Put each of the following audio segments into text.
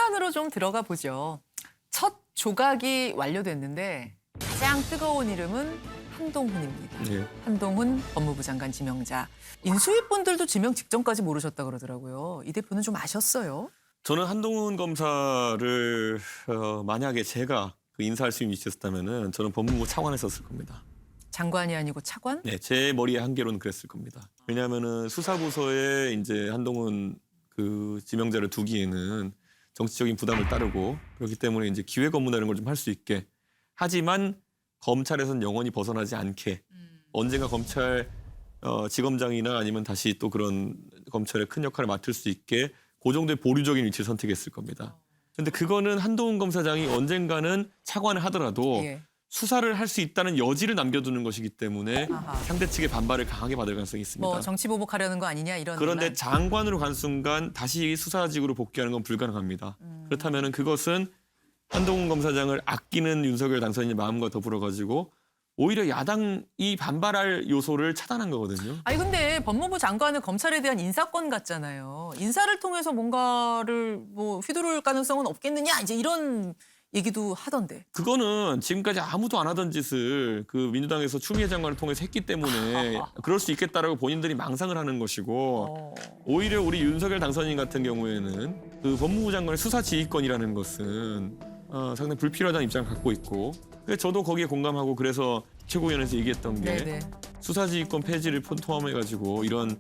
안으로 좀 들어가 보죠. 첫 조각이 완료됐는데 가장 뜨거운 이름은 한동훈입니다. 네. 한동훈 법무부 장관 지명자. 인수위 분들도 지명 직전까지 모르셨다 그러더라고요. 이 대표는 좀 아셨어요? 저는 한동훈 검사를 만약에 제가 그 인사할 수 있는 위치였다면은 저는 법무부 차관에 썼을 겁니다. 장관이 아니고 차관? 네, 제 머리의 한계로는 그랬을 겁니다. 왜냐하면은 수사부서에 이제 한동훈 그 지명자를 두기에는 정치적인 부담을 따르고 그렇기 때문에 이제 기획 업무나 이런 걸 좀 할 수 있게 하지만 검찰에서는 영원히 벗어나지 않게 언젠가 검찰 지검장이나 아니면 다시 또 그런 검찰의 큰 역할을 맡을 수 있게 그 정도의 보류적인 위치를 선택했을 겁니다. 근데 그거는 한동훈 검사장이 언젠가는 차관을 하더라도 예. 수사를 할 수 있다는 여지를 남겨두는 것이기 때문에 아하. 상대 측의 반발을 강하게 받을 가능성이 있습니다. 뭐 정치 보복하려는 거 아니냐 이런. 그런데 논란. 장관으로 간 순간 다시 수사직으로 복귀하는 건 불가능합니다. 그렇다면 그것은 한동훈 검사장을 아끼는 윤석열 당선인의 마음과 더불어 가지고 오히려 야당이 반발할 요소를 차단한 거거든요. 아니 근데 법무부 장관은 검찰에 대한 인사권 같잖아요. 인사를 통해서 뭔가를 뭐 휘두를 가능성은 없겠느냐 이제 이런 얘기도 하던데. 그거는 지금까지 아무도 안 하던 짓을 그 민주당에서 추미애 장관을 통해서 했기 때문에 그럴 수 있겠다라고 본인들이 망상을 하는 것이고 오히려 우리 윤석열 당선인 같은 경우에는 그 법무부 장관의 수사 지휘권이라는 것은 상당히 불필요하다는 입장을 갖고 있고 그래서 저도 거기에 공감하고 그래서 최고위원회에서 얘기했던 게 네네. 수사지휘권 폐지를 포함해가지고 이런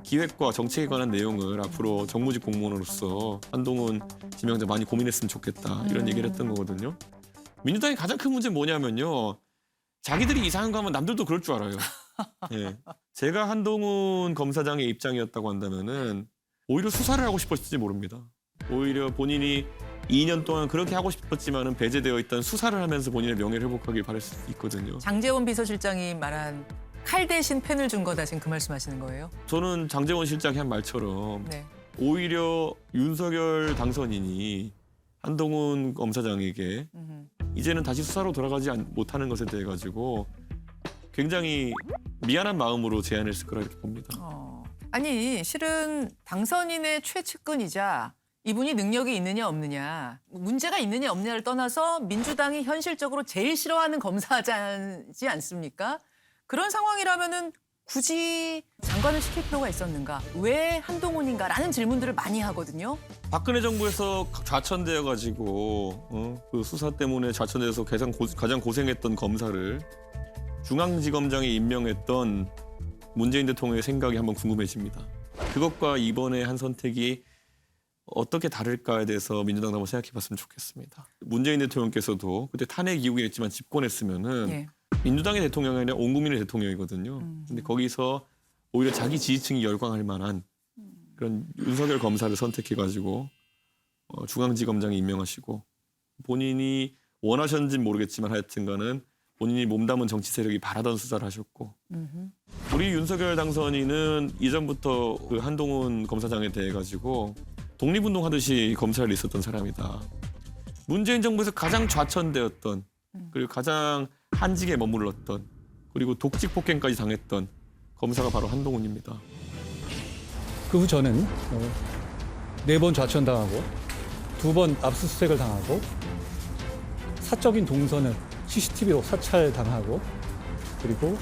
기획과 정책에 관한 내용을 앞으로 정무직 공무원으로서 한동훈 지명자 많이 고민했으면 좋겠다 이런 얘기를 했던 거거든요. 민주당의 가장 큰 문제는 뭐냐면요. 자기들이 이상한 거 하면 남들도 그럴 줄 알아요. 예. 제가 한동훈 검사장의 입장이었다고 한다면은 오히려 수사를 하고 싶었을지 모릅니다. 오히려 본인이 2년 동안 그렇게 하고 싶었지만은 배제되어 있던 수사를 하면서 본인의 명예를 회복하길 바랄 수 있거든요. 장제원 비서실장이 말한 칼 대신 펜을 준 거다 지금 그 말씀하시는 거예요? 저는 장제원 실장이 한 말처럼 네. 오히려 윤석열 당선인이 한동훈 검사장에게 이제는 다시 수사로 돌아가지 못하는 것에 대해 가지고 굉장히 미안한 마음으로 제안했을 거라 이렇게 봅니다. 아니 실은 당선인의 최측근이자 이분이 능력이 있느냐 없느냐 문제가 있느냐 없느냐를 떠나서 민주당이 현실적으로 제일 싫어하는 검사지 않습니까? 그런 상황이라면은 굳이 장관을 시킬 필요가 있었는가? 왜 한동훈인가라는 질문들을 많이 하거든요. 박근혜 정부에서 좌천되어 가지고 그 수사 때문에 좌천돼서 가장 고생했던 검사를 중앙지검장에 임명했던 문재인 대통령의 생각이 한번 궁금해집니다. 그것과 이번에 한 선택이 어떻게 다를까에 대해서 민주당도 한번 생각해봤으면 좋겠습니다. 문재인 대통령께서도 그때 탄핵 이후긴 했지만 집권했으면은 예. 민주당의 대통령이 아니라 온 국민의 대통령이거든요. 근데 거기서 오히려 자기 지지층이 열광할 만한 그런 윤석열 검사를 선택해가지고 중앙지검장에 임명하시고 본인이 원하셨는지는 모르겠지만 하여튼간은 본인이 몸담은 정치 세력이 바라던 수사를 하셨고 우리 윤석열 당선인은 이전부터 그 한동훈 검사장에 대해 가지고 독립운동하듯이 검찰에 있었던 사람이다. 문재인 정부에서 가장 좌천되었던 그리고 가장 한직에 머물렀던 그리고 독직 폭행까지 당했던 검사가 바로 한동훈입니다. 그 후 저는 4번 좌천당하고 2번 압수수색을 당하고 사적인 동선을 CCTV로 사찰당하고 그리고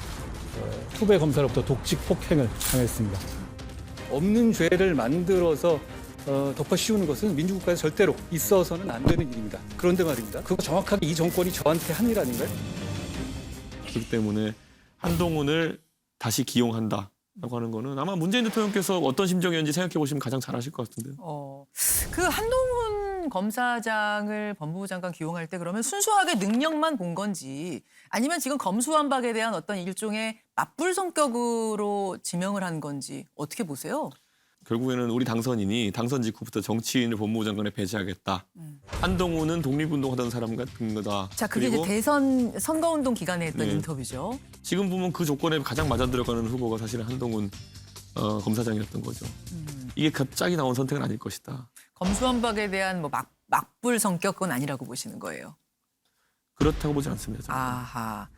후배 검사로부터 독직 폭행을 당했습니다. 없는 죄를 만들어서 덮어 씌우는 것은 민주국가에서 절대로 있어서는 안 되는 일입니다. 그런데 말입니다. 그거 정확하게 이 정권이 저한테 한 일 아닌가요? 그렇기 때문에 한동훈을 다시 기용한다라고 하는 거는 아마 문재인 대통령께서 어떤 심정이었는지 생각해 보시면 가장 잘 아실 것 같은데요. 그 한동훈 검사장을 법무부 장관 기용할 때 그러면 순수하게 능력만 본 건지 아니면 지금 검수완박에 대한 어떤 일종의 맞불 성격으로 지명을 한 건지 어떻게 보세요? 결국에는 우리 당선인이 당선 직후부터 정치인을 법무부 장관에 배제하겠다. 한동훈은 독립운동하던 사람 같은 거다. 자, 그게 그리고 이제 대선 선거운동 기간에 했던 네. 인터뷰죠. 지금 보면 그 조건에 가장 맞아 들어가는 후보가 사실은 한동훈 검사장이었던 거죠. 이게 갑자기 나온 선택은 아닐 것이다. 검수완박에 대한 뭐 맞불 성격은 아니라고 보시는 거예요. 그렇다고 보지 않습니다. 저는. 아하.